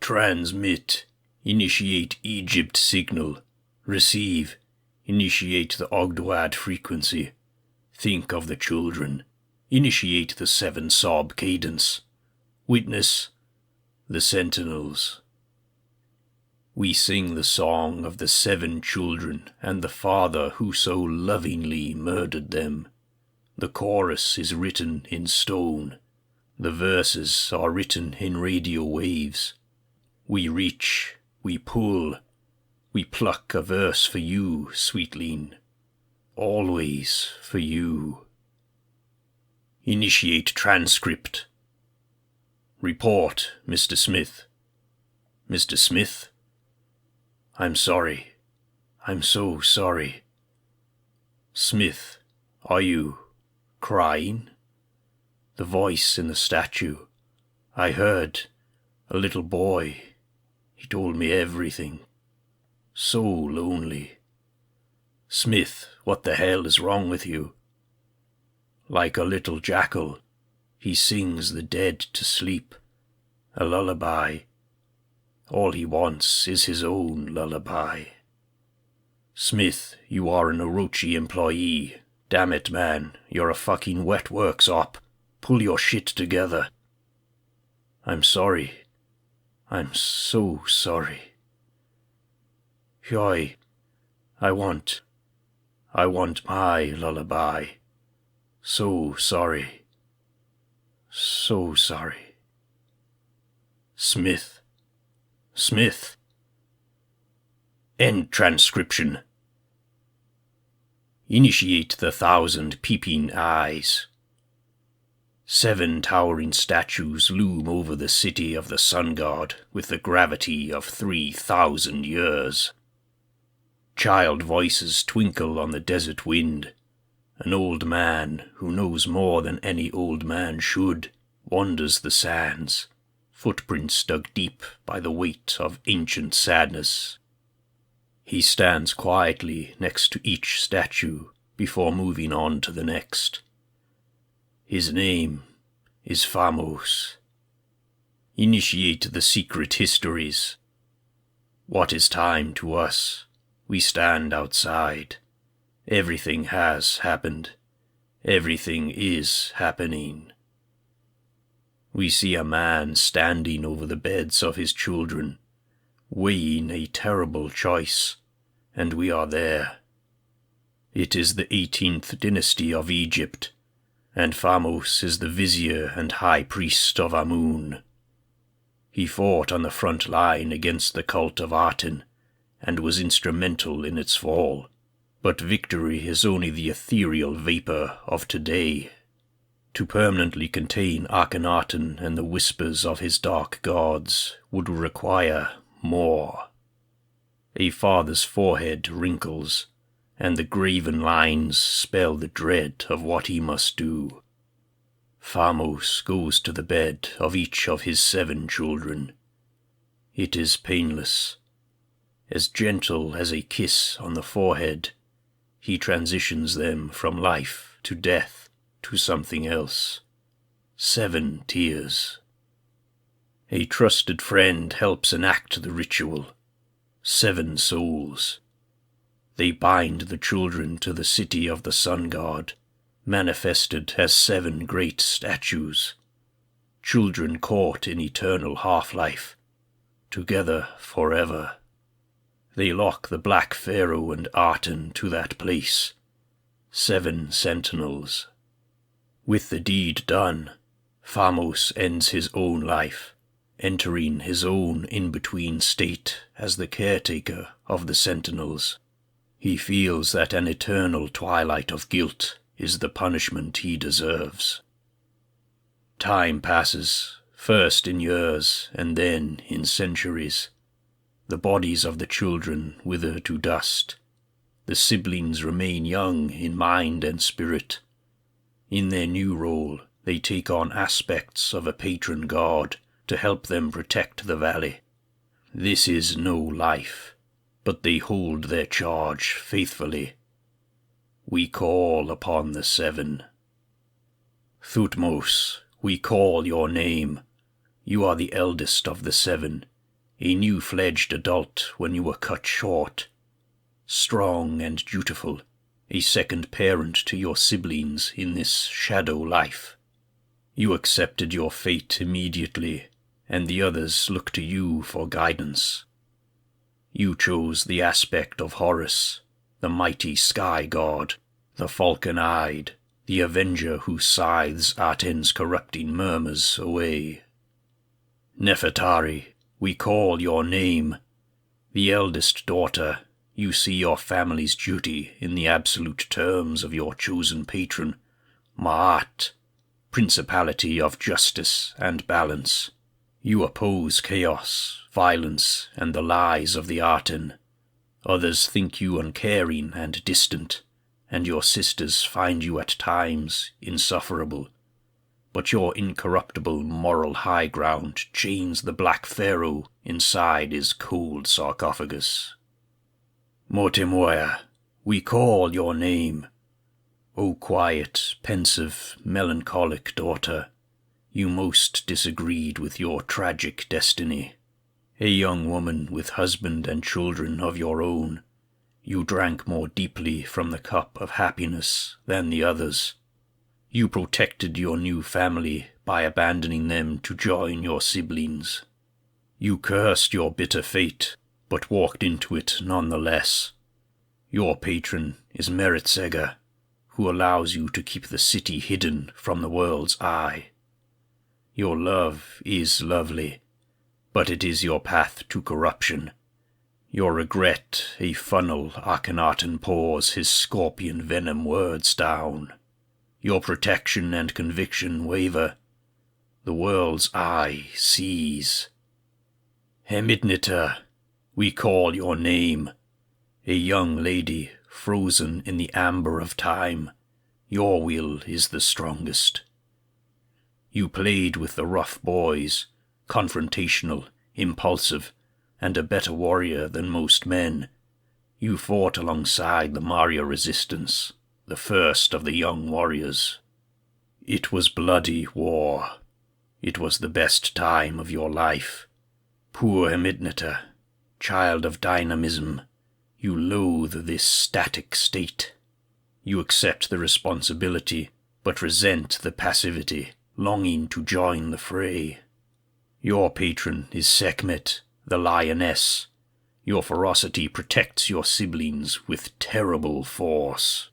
Transmit. Initiate Egypt signal. Receive. Initiate the Ogdoad frequency. Think of the children. Initiate the 7-sob cadence. Witness the Sentinels. We sing the song of the 7 children and the father who so lovingly murdered them. The chorus is written in stone. The verses are written in radio waves. We reach, we pull, we pluck a verse for you, sweetling. Always for you. Initiate transcript. Report, Mr. Smith. Mr. Smith? I'm sorry. I'm so sorry. Smith, are you crying? The voice in the statue. I heard a little boy. He told me everything. So lonely. Smith, what the hell is wrong with you? Like a little jackal, he sings the dead to sleep. A lullaby. All he wants is his own lullaby. Smith, you are an Orochi employee. Damn it, man, you're a fucking wet works op. Pull your shit together. I'm sorry. I'm so sorry. Joy, I want my lullaby. So sorry. So sorry. Smith. Smith. End transcription. Initiate the 1,000 peeping eyes. 7 towering statues loom over the city of the sun god with the gravity of 3,000 years. Child voices twinkle on the desert wind. An old man, who knows more than any old man should, wanders the sands, footprints dug deep by the weight of ancient sadness. He stands quietly next to each statue before moving on to the next. His name is Famos. Initiate the secret histories. What is time to us? We stand outside. Everything has happened. Everything is happening. We see a man standing over the beds of his children, weighing a terrible choice, and we are there. It is the 18th dynasty of Egypt, and Famos is the vizier and high priest of Amun. He fought on the front line against the cult of Aten, and was instrumental in its fall. But victory is only the ethereal vapor of today. To permanently contain Akhenaten and the whispers of his dark gods would require more. A father's forehead wrinkles, and the graven lines spell the dread of what he must do. Famos goes to the bed of each of his 7 children. It is painless. As gentle as a kiss on the forehead, he transitions them from life to death to something else. 7 tears. A trusted friend helps enact the ritual. 7 souls. They bind the children to the city of the sun god, manifested as 7 great statues. Children caught in eternal half-life, together forever. They lock the Black Pharaoh and Aten to that place. 7 sentinels. With the deed done, Famos ends his own life, entering his own in-between state as the caretaker of the sentinels. He feels that an eternal twilight of guilt is the punishment he deserves. Time passes, first in years and then in centuries. The bodies of the children wither to dust. The siblings remain young in mind and spirit. In their new role, they take on aspects of a patron god to help them protect the valley. This is no life, but they hold their charge faithfully. We call upon the 7. Thutmose, we call your name. You are the eldest of the 7. a new-fledged adult when you were cut short. Strong and dutiful, a second parent to your siblings in this shadow life. You accepted your fate immediately, and the others look to you for guidance. You chose the aspect of Horus, the mighty sky god, the falcon-eyed, the avenger who scythes Aten's corrupting murmurs away. Nefertari, we call your name. The eldest daughter, you see your family's duty in the absolute terms of your chosen patron, Ma'at, principality of justice and balance. You oppose chaos, violence, and the lies of the Aten. Others think you uncaring and distant, and your sisters find you at times insufferable. But your incorruptible moral high ground chains the Black Pharaoh inside his cold sarcophagus. Mortemoya, we call your name. O quiet, pensive, melancholic daughter, you most disagreed with your tragic destiny. A young woman with husband and children of your own, you drank more deeply from the cup of happiness than the others. You protected your new family by abandoning them to join your siblings. You cursed your bitter fate, but walked into it nonetheless. Your patron is Meretzega, who allows you to keep the city hidden from the world's eye. Your love is lovely, but it is your path to corruption. Your regret a funnel Akhenaten pours his scorpion venom words down. Your protection and conviction waver. The world's eye sees. Hemidnita, we call your name. A young lady frozen in the amber of time. Your will is the strongest. You played with the rough boys, confrontational, impulsive, and a better warrior than most men. You fought alongside the Maria resistance, the first of the young warriors. It was bloody war. It was the best time of your life. Poor Hemidnita, child of dynamism, you loathe this static state. You accept the responsibility, but resent the passivity, longing to join the fray. Your patron is Sekhmet, the lioness. Your ferocity protects your siblings with terrible force.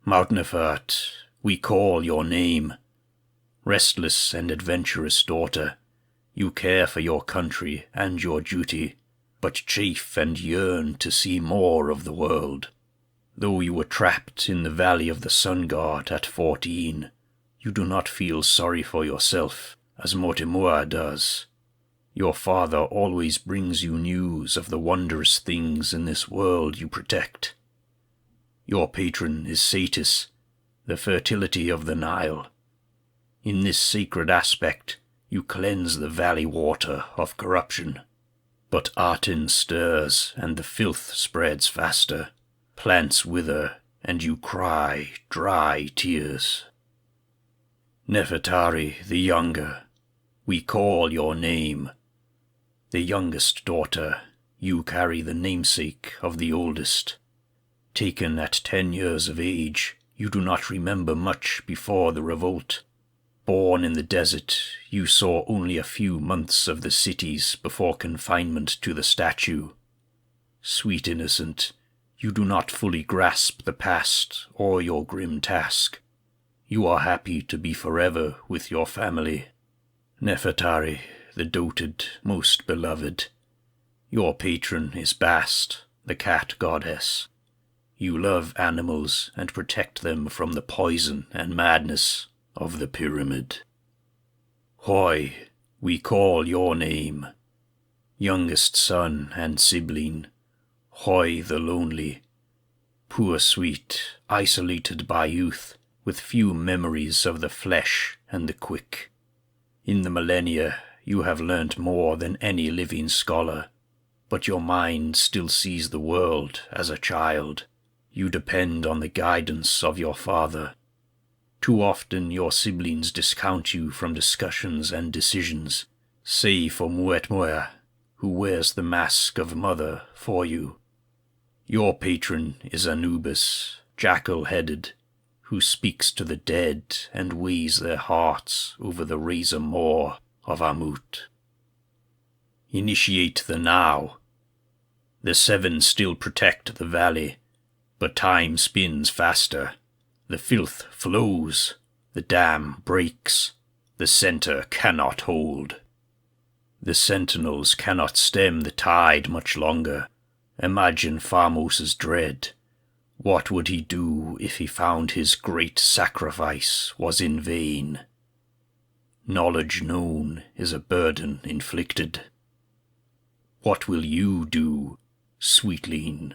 Mount Nefert, we call your name. Restless and adventurous daughter, you care for your country and your duty, but chafe and yearn to see more of the world. Though you were trapped in the valley of the sun god at 14, you do not feel sorry for yourself, as Mortemoa does. Your father always brings you news of the wondrous things in this world you protect. Your patron is Satis, the fertility of the Nile. In this sacred aspect, you cleanse the valley water of corruption. But Aten stirs, and the filth spreads faster. Plants wither, and you cry dry tears. Nefertari the younger, we call your name. The youngest daughter, you carry the namesake of the oldest. Taken at 10 years of age, you do not remember much before the revolt. Born in the desert, you saw only a few months of the cities before confinement to the statue. Sweet innocent, you do not fully grasp the past or your grim task. You are happy to be forever with your family. Nefertari, the doted, most beloved. Your patron is Bast, the cat goddess. You love animals and protect them from the poison and madness of the pyramid. Hoi, we call your name. Youngest son and sibling, Hoi the lonely. Poor sweet, isolated by youth, with few memories of the flesh and the quick. In the millennia, you have learnt more than any living scholar, but your mind still sees the world as a child. You depend on the guidance of your father. Too often your siblings discount you from discussions and decisions, save for Muetmoya, who wears the mask of mother for you. Your patron is Anubis, jackal-headed, who speaks to the dead and weighs their hearts over the razor maw of Amut. Initiate the now. The seven still protect the valley, but time spins faster. The filth flows, the dam breaks, the center cannot hold. The Sentinels cannot stem the tide much longer. Imagine Famos's dread. What would he do if he found his great sacrifice was in vain? Knowledge known is a burden inflicted. What will you do, sweetling?